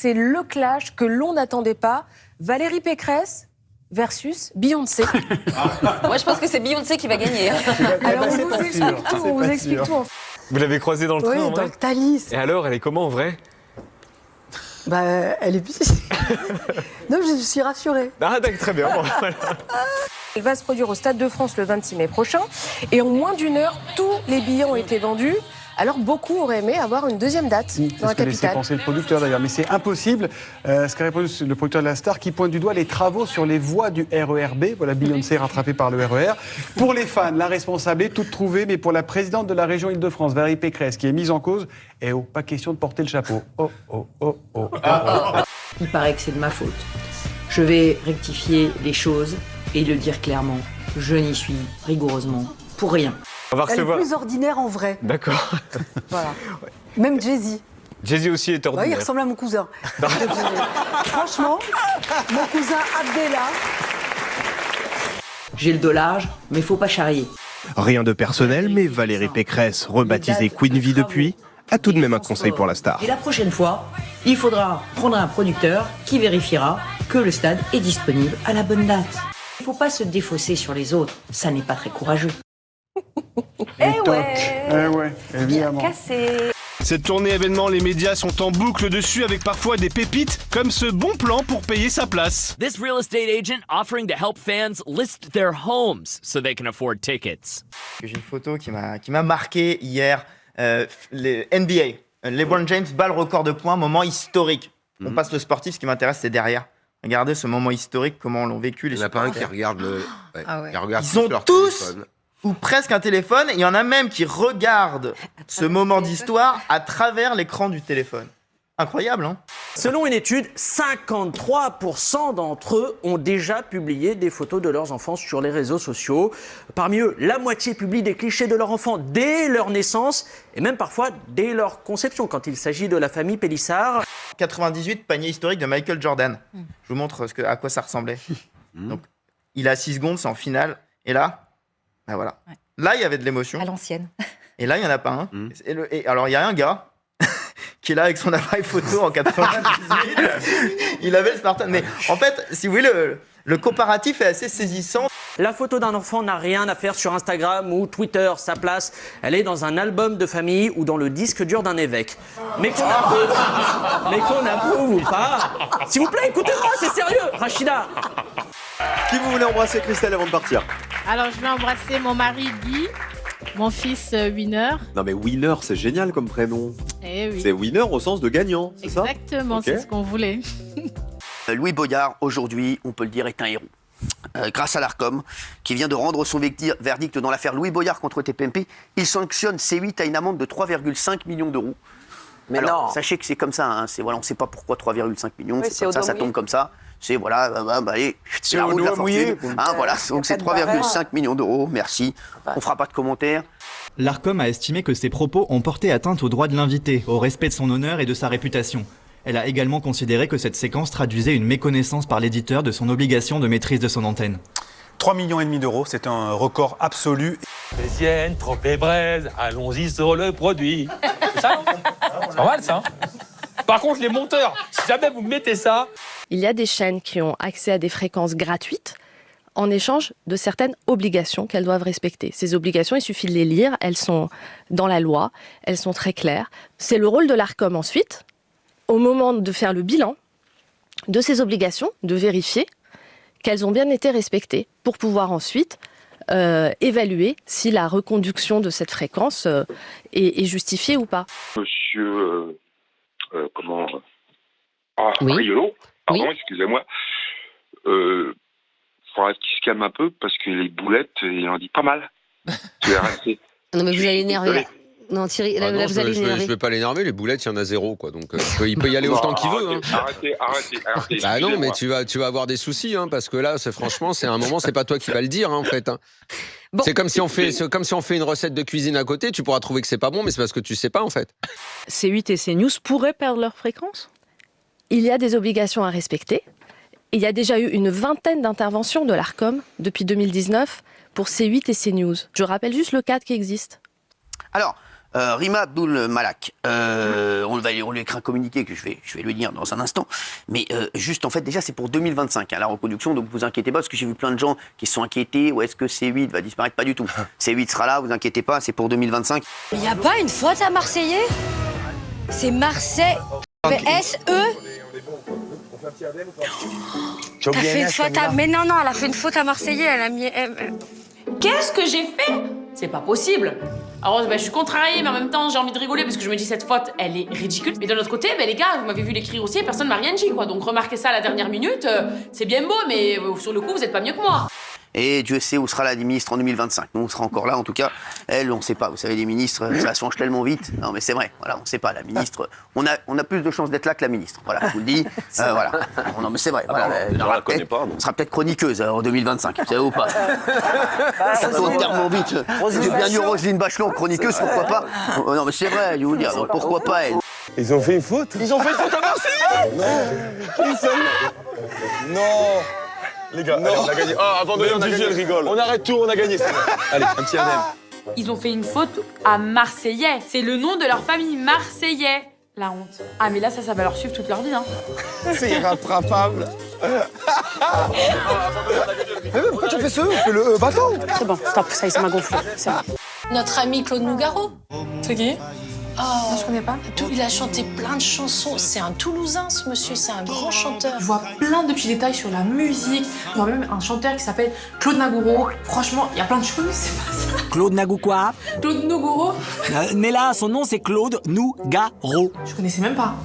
c'est le clash que l'on n'attendait pas. Valérie Pécresse versus Beyoncé. Moi, je pense que c'est Beyoncé qui va gagner. Alors, on vous explique tout. Vous l'avez croisée dans le train, en Oui, dans vrai le Thalys. Et alors, elle est comment en vrai? Bah, elle est bien. Non, je suis rassurée. Ah, d'accord, très bien. Bon, voilà. Elle va se produire au Stade de France le 26 mai prochain. Et en moins d'une heure, tous les billets ont été vendus. Alors, beaucoup auraient aimé avoir une deuxième date dans la C'est ce que laissait capitale. penser le producteur d'ailleurs, mais c'est impossible. Ce qu'a répondu le producteur de la star qui pointe du doigt les travaux sur les voies du RER B. Voilà, Beyoncé rattrapée par le RER. Pour les fans, la responsable est toute trouvée, mais pour la présidente de la région Île-de-France, Valérie Pécresse, qui est mise en cause, eh oh, pas question de porter le chapeau. Oh, oh, oh, oh, oh, oh. Il paraît que c'est de ma faute. Je vais rectifier les choses et le dire clairement. Je n'y suis rigoureusement pour rien. On va Elle est recevoir. plus ordinaire en vrai. D'accord. Voilà. Même Jay-Z. Jay-Z aussi est Ouais, il ordinaire. ressemble à mon cousin. Franchement, mon cousin Abdella. J'ai le dos large, mais faut pas charrier. Rien de personnel, mais Valérie Pécresse, rebaptisée Queen V depuis, a tout de même un conseil pour la star. Et la prochaine fois, il faudra prendre un producteur qui vérifiera que le stade est disponible à la bonne date. Il faut pas se défausser sur les autres, ça n'est pas très courageux. Eh ouais. Eh ouais, évidemment. Cassé. Cette tournée événement, les médias sont en boucle dessus avec parfois des pépites comme ce bon plan pour payer sa place. This real estate agent offering to help fans list their homes so they can afford tickets. J'ai une photo qui m'a marqué hier. Les NBA. LeBron James bat le record de points, moment historique. On passe le sportif, ce qui m'intéresse, c'est derrière. Regardez ce moment historique, comment l'ont vécu les supporters. Il y en a pas un qui regarde le. Ouais, Ah ouais. qui regarde Ils ont leur tous téléphone. ou presque un téléphone. Il y en a même qui regardent ce moment d'histoire à travers l'écran du téléphone. Incroyable, hein? Selon une étude, 53% d'entre eux ont déjà publié des photos de leurs enfants sur les réseaux sociaux. Parmi eux, la moitié publie des clichés de leurs enfants dès leur naissance et même parfois dès leur conception, quand il s'agit de la famille Pélissard. 98, panier historique de Michael Jordan. Je vous montre à quoi ça ressemblait. Donc, il a 6 secondes, c'est en finale. Et là, ben voilà. Ouais. Là, il y avait de l'émotion. À l'ancienne. Et là, il n'y en a pas un. Et alors, il y a un gars qui est là avec son appareil photo en 98. Il avait le Spartan. Mais en fait, si vous voulez, le comparatif est assez saisissant. La photo d'un enfant n'a rien à faire sur Instagram ou Twitter. Sa place, elle est dans un album de famille ou dans le disque dur d'un évêque. Mais qu'on approuve ou pas. S'il vous plaît, écoutez-moi, c'est sérieux. Rachida. Qui vous voulez embrasser, Christelle, avant de partir? Alors, je vais embrasser mon mari Guy, mon fils Winner. Non mais Winner, c'est génial comme prénom. Eh oui. C'est winner au sens de gagnant, c'est ça? Exactement, Ok. c'est ce qu'on voulait. Louis Boyard, aujourd'hui, on peut le dire, est un héros. Grâce à l'Arcom, qui vient de rendre son verdict dans l'affaire Louis Boyard contre TPMP, il sanctionne C8 à une amende de 3,5 millions d'euros. Mais alors, non. sachez que c'est comme ça, hein, voilà, on ne sait pas pourquoi 3,5 millions, Oui, c'est c'est comme au ça, doigt ça mouillé. tombe comme ça. C'est voilà, allez, c'est la au roue de la doigt mouillé. fortune. Hein, voilà, donc c'est 3,5 millions d'euros, merci. On ne fera pas de commentaires. L'Arcom a estimé que ses propos ont porté atteinte au droit de l'invité, au respect de son honneur et de sa réputation. Elle a également considéré que cette séquence traduisait une méconnaissance par l'éditeur de son obligation de maîtrise de son antenne. 3,5 millions d'euros, c'est un record absolu. Vésienne, trempée braise, allons-y sur le produit. C'est ça, non? C'est pas mal, ça. Hein. Par contre, les monteurs, si jamais vous mettez ça... Il y a des chaînes qui ont accès à des fréquences gratuites en échange de certaines obligations qu'elles doivent respecter. Ces obligations, il suffit de les lire, elles sont dans la loi, elles sont très claires. C'est le rôle de l'Arcom ensuite, au moment de faire le bilan de ces obligations, de vérifier qu'elles ont bien été respectées pour pouvoir ensuite évaluer si la reconduction de cette fréquence est justifiée ou pas. Monsieur, Oui. Riolo, pardon, Oui. excusez-moi. Faudrait qu'il se calme un peu parce que les boulettes, il en dit pas mal. Tu es resté. Non, mais vous allez l'énerver là. Non, Thierry, là, Ah non, là, vous allez je l'énerver. vais pas l'énerver, les boulettes, il y en a zéro, quoi. Donc il peut y aller autant qu'il veut. Hein. Arrêtez. Bah non, mais tu vas avoir des soucis, hein, parce que là, franchement, c'est un moment, c'est pas toi qui vas le dire, hein, en fait. Hein. Bon. C'est comme si on fait une recette de cuisine à côté, tu pourras trouver que c'est pas bon, mais c'est parce que tu sais pas, en fait. C8 et CNews pourraient perdre leur fréquence? Il y a des obligations à respecter. Il y a déjà eu une vingtaine d'interventions de l'Arcom depuis 2019 pour C8 et CNews. Je rappelle juste le cadre qui existe. Alors, Rima Abdul Malak, on lui écrit un communiqué que je vais lui dire dans un instant, mais juste en fait déjà c'est pour 2025 la reconduction, donc vous inquiétez pas parce que j'ai vu plein de gens qui se sont inquiétés, ou est-ce que C8 va disparaître? Pas du tout, C8 sera là, vous inquiétez pas, c'est pour 2025. Il n'y a pas une faute à Marseillais? C'est Marseille, S-E. T'as fait une faute à... Mais non, elle a fait une faute à Marseillais, elle a mis... Qu'est-ce que j'ai fait? C'est pas possible. Alors, je suis contrariée, mais en même temps, j'ai envie de rigoler parce que je me dis cette faute, elle est ridicule. Mais de l'autre côté, les gars, vous m'avez vu l'écrire aussi et personne m'a rien dit, quoi. Donc, remarquez ça à la dernière minute, c'est bien beau, mais sur le coup, vous êtes pas mieux que moi. Et Dieu sait où sera la ministre en 2025. Nous, on sera encore là, en tout cas. Elle, on sait pas. Vous savez, les ministres, ça change tellement vite. Non, mais c'est vrai. Voilà, on sait pas. La ministre, on a plus de chances d'être là que la ministre. Voilà, je vous le dis. Voilà. Non, mais c'est vrai. Voilà, la connaît pas. on sera peut-être chroniqueuse en 2025. Vous savez ou pas? Ça tourne tellement vite. J'ai bien eu Roselyne Bachelot, chroniqueuse, pourquoi pas? Non, mais c'est vrai, je vais vous dire. Donc, pourquoi pas elle? Ils ont fait une faute? Ils ont fait une faute à Marseille? Non. Les gars, allez, on a gagné. Oh, abandonnez, on a gagné. Rigole. On arrête tout, on a gagné. Allez, un petit indemne. Ils ont fait une faute à Marseillais. C'est le nom de leur famille, Marseillais. La honte. Ah, mais là, ça va leur suivre toute leur vie, hein. C'est irrattrapable. Mais pourquoi tu as fait ça? Fais-le bâton. C'est bon, stop, ça y est, ça m'a gonflé. Notre ami Claude Nougaro. C'est qui? Oh, je connais pas. Il a chanté plein de chansons. C'est un Toulousain, ce monsieur. C'est un grand chanteur. Je vois plein de petits détails sur la musique. Je vois même un chanteur qui s'appelle Claude Nougaro. Franchement, il y a plein de choses, c'est pas ça. Claude Nagou quoi? Claude Nougaro. Mais là, son nom c'est Claude Nougaro. Je connaissais même pas.